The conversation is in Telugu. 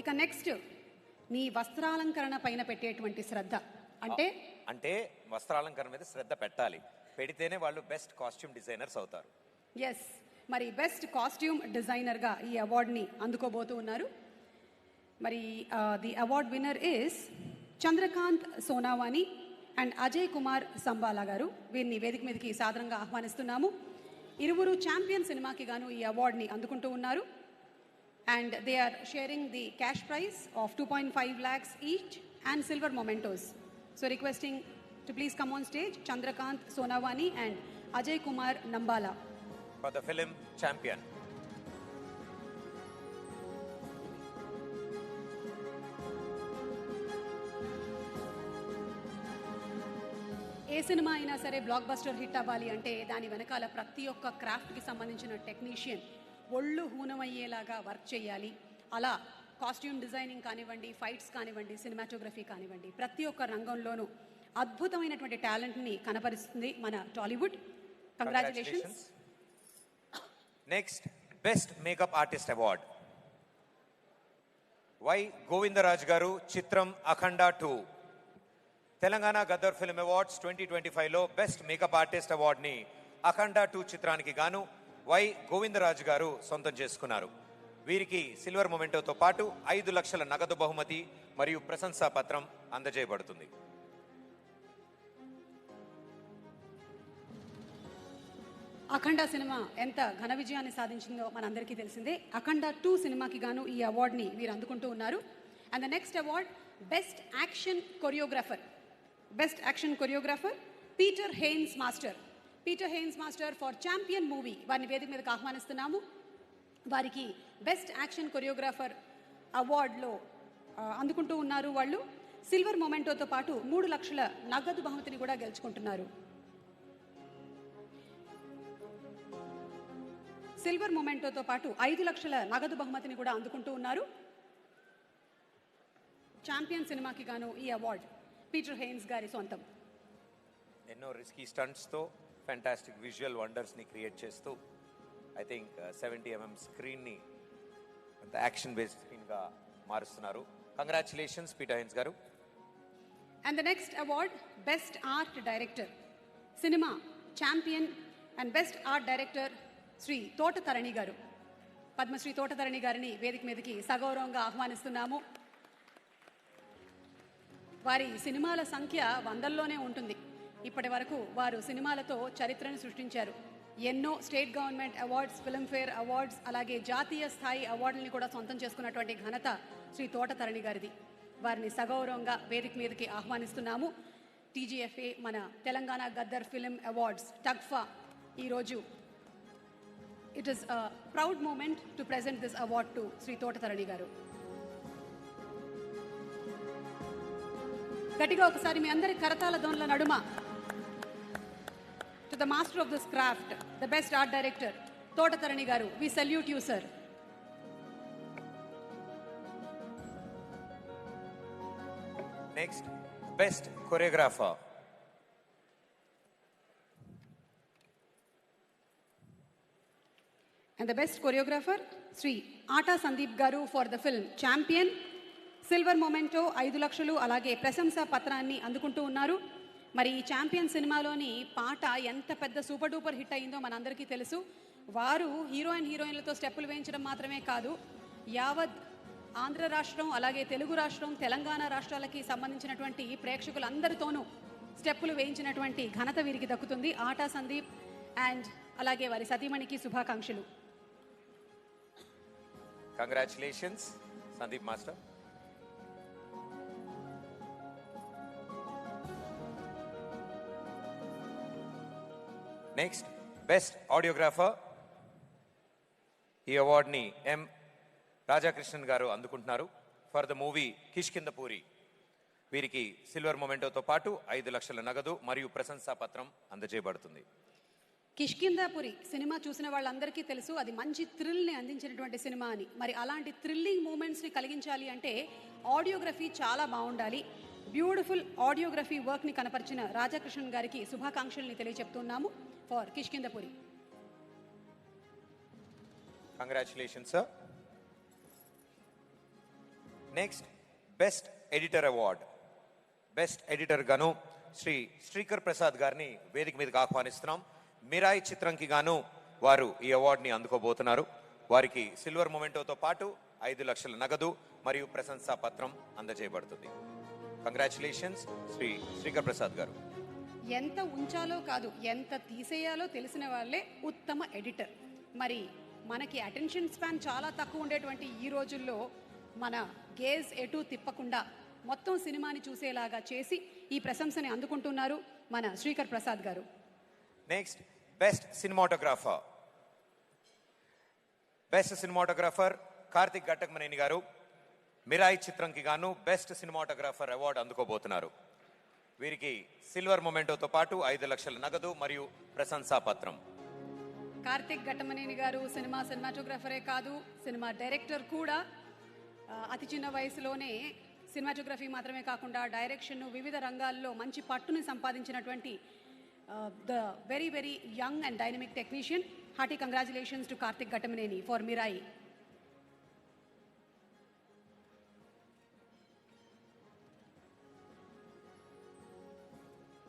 ఇక నెక్స్ట్ నీ వస్త్రాలంకరణ పైన పెట్టేటువంటి శ్రద్ధ అంటే వస్త్రాలంకరణ మీద శ్రద్ధ పెట్టాలి, పెడితేనే వాళ్ళు బెస్ట్ కాస్ట్యూమ్ డిజైనర్స్ అవుతారు. ఎస్, మరి బెస్ట్ కాస్ట్యూమ్ డిజైనర్గా ఈ అవార్డుని అందుకోబోతూ ఉన్నారు. మరి the award winner is Chandrakant Sonawane and Ajay Kumar Sambala గారు. వీరిని వేదిక మీదకి సాదరంగా ఆహ్వానిస్తున్నాము. ఇరువురు ఛాంపియన్ సినిమాకి గాను ఈ అవార్డుని అందుకుంటూ ఉన్నారు. And they are sharing the cash prize of 2.5 lakhs each and silver mementos. So requesting to please come on stage Chandrakant Sonawani and Ajay Kumar Nambala for the film Champion. A cinema అయినా సరే బ్లాక్ బస్టర్ హిట్ అవ్వాలి అంటే దాని వెనకాల ప్రతి ఒక్క క్రాఫ్ట్కి సంబంధించిన టెక్నీషియన్ ఒళ్ళు హూనమయ్యేలాగా వర్క్ చేయాలి. అలా కాస్ట్యూమ్ డిజైనింగ్ కానివ్వండి, ఫైట్స్ కానివ్వండి, సినిమాటోగ్రఫీ కానివ్వండి, ప్రతి ఒక్క రంగంలోనూ అద్భుతమైనటువంటి టాలెంట్ని కనపరుస్తుంది మన Tollywood. Congratulations. Next best makeup artist award Y Govindaraj గారు, చిత్రం అఖండ 2. తెలంగాణ గద్దర్ ఫిల్మ్ అవార్డ్స్ 2025లో బెస్ట్ మేకప్ ఆర్టిస్ట్ అవార్డ్ని అఖండ 2 చిత్రానికి గాను వై గోవిందరాజు గారు సొంతం చేసుకున్నారు. వీరికి సిల్వర్ మొమెంటోతో పాటు 5 లక్షల నగదు బహుమతి మరియు ప్రశంసా పత్రం అందజేయబడుతుంది. అఖండ సినిమా ఎంత ఘన విజయాన్ని సాధించిందో మనందరికీ తెలిసిందే. అఖండ 2 సినిమాకి గాను ఈ అవార్డుని వీరు అందుకుంటూ ఉన్నారు. And the next award best action choreographer. Best action choreographer Peter Heins master for champion movie. వారిని వేదిక మీదకి ఆహ్వానిస్తున్నాము. వారికి బెస్ట్ యాక్షన్ కొరియోగ్రాఫర్ అవార్డులో అందుకుంటూ ఉన్నారు. వాళ్ళు సిల్వర్ మొమెంటోతో పాటు 3 లక్షల నగదు బహుమతిని కూడా గెలుచుకుంటున్నారు. సిల్వర్ మొమెంటోతో పాటు 5 లక్షల నగదు బహుమతిని కూడా అందుకుంటూ ఉన్నారు. ఛాంపియన్ సినిమాకి గాను ఈ అవార్డు పీటర్ హెయిన్స్ గారి సొంతం. ఎన్నో రిస్కీ స్టంట్స్తో ఫ్యాంటాస్టిక్ విజువల్ వండర్స్ని క్రియేట్ చేస్తూ ఐ థింక్ 70 mm స్క్రీన్ని యాక్షన్ బేస్డ్ స్క్రీన్గా మారుస్తున్నారు. కంగ్రాచులేషన్స్ పీటర్ హెయిన్స్ గారు. And the next award best art director cinema champion and best art director Shri Thota Tharani గారు. పద్మశ్రీ తోటతరణి గారిని వేదిక మీదకి సగౌరవంగా ఆహ్వానిస్తున్నాము. వారి సినిమాల సంఖ్య 100ల్లోనే ఉంటుంది. ఇప్పటి వరకు వారు సినిమాలతో చరిత్రను సృష్టించారు. ఎన్నో state government awards, Filmfare awards, అలాగే జాతీయ స్థాయి అవార్డుల్ని కూడా సొంతం చేసుకున్నటువంటి ఘనత శ్రీ తోటతరణి గారిది. వారిని సగౌరవంగా వేదిక మీదకి ఆహ్వానిస్తున్నాము. TGFA మన తెలంగాణ గద్దర్ ఫిల్మ్ అవార్డ్స్ టగ్ఫా ఈరోజు it is a proud moment to present this award to Shri Thota Tharani గారు. గట్టిగా ఒకసారి మీ అందరి కరతాల ధ్వనుల నడుమ to the master of this craft, the best art director Thota Tharani గారు. We salute you sir. Next best choreographer and the best choreographer Sri Ata Sandeep Garu for the film Champion. Silver memento 5 లక్షలు అలాగే ప్రశంసా పత్రాన్ని అందుకుంటూ ఉన్నారు. మరి ఈ ఛాంపియన్ సినిమాలోని పాట ఎంత పెద్ద సూపర్ డూపర్ హిట్ అయిందో మనందరికీ తెలుసు. వారు హీరోయిన్లతో స్టెప్పులు వేయించడం మాత్రమే కాదు, యావత్ ఆంధ్ర రాష్ట్రం అలాగే తెలుగు రాష్ట్రం, తెలంగాణ రాష్ట్రాలకి సంబంధించినటువంటి ప్రేక్షకులందరితోనూ స్టెప్పులు వేయించినటువంటి ఘనత వీరికి దక్కుతుంది. ఆటా సందీప్ అండ్ అలాగే వారి సతీమణికి శుభాకాంక్షలు. Congratulations Sandeep master. Next best audiographer. ఈ అవార్డుని ఎం రాజాకృష్ణన్ గారు అందుకుంటున్నారు ఫర్ ద మూవీ కిష్కింధపురి. వీరికి సిల్వర్ మొమెంటోతో పాటు 5 లక్షల నగదు మరియు ప్రశంసా పత్రం అందజేయబడుతుంది. కిష్కింధపురి సినిమా చూసిన వాళ్ళందరికీ తెలుసు, అది మంచి థ్రిల్ని అందించినటువంటి సినిమా అని. మరి అలాంటి థ్రిల్లింగ్ మూమెంట్స్ని కలిగించాలి అంటే ఆడియోగ్రఫీ చాలా బాగుండాలి. బ్యూటిఫుల్ ఆడియోగ్రఫీ వర్క్ని కనపరిచిన రాజాకృష్ణన్ గారికి శుభాకాంక్షల్ని తెలియజెప్తున్నాము for Kishkindhapuri. Congratulations sir. Next best editor award. Best editor గాను శ్రీ శ్రీకర్ ప్రసాద్ గారిని వేదిక మీదకి ఆహ్వానిస్తున్నాం. మిరాయి చిత్రంకి గాను వారు ఈ అవార్డుని అందుకోబోతున్నారు. వారికి సిల్వర్ మొమెంటోతో పాటు 5 లక్షల నగదు మరియు ప్రశంసా పత్రం అందజేయబడుతుంది. కంగ్రాచులేషన్స్ శ్రీ శ్రీకర్ ప్రసాద్ గారు. ఎంత ఉంచాలో కాదు, ఎంత తీసేయాలో తెలిసిన వాళ్ళే ఉత్తమ ఎడిటర్. మరి మనకి అటెన్షన్ స్పాన్ చాలా తక్కువ ఉండేటువంటి ఈ రోజుల్లో మన గేజ్ ఎటు తిప్పకుండా మొత్తం సినిమాని చూసేలాగా చేసి ఈ ప్రశంసని అందుకుంటున్నారు మన శ్రీకర్ ప్రసాద్ గారు. Next best cinematographer. Best cinematographer Karthik Ghattamaneni గారు మిరాయి చిత్రంకి గాను బెస్ట్ సినిమాటోగ్రాఫర్ అవార్డు అందుకోబోతున్నారు. వీరికి సిల్వర్ మొమెంటోతో పాటు 5 లక్షల నగదు మరియు ప్రశంసా పత్రం. కార్తిక్ ఘట్టమనేని గారు సినిమాటోగ్రాఫరే కాదు, సినిమా డైరెక్టర్ కూడా. అతి చిన్న వయసులోనే సినిమాటోగ్రఫీ మాత్రమే కాకుండా డైరెక్షన్, వివిధ రంగాల్లో మంచి పట్టుని సంపాదించినటువంటి the very young and dynamic technician. Hearty congratulations to Karthik Ghattamaneni for Mirai.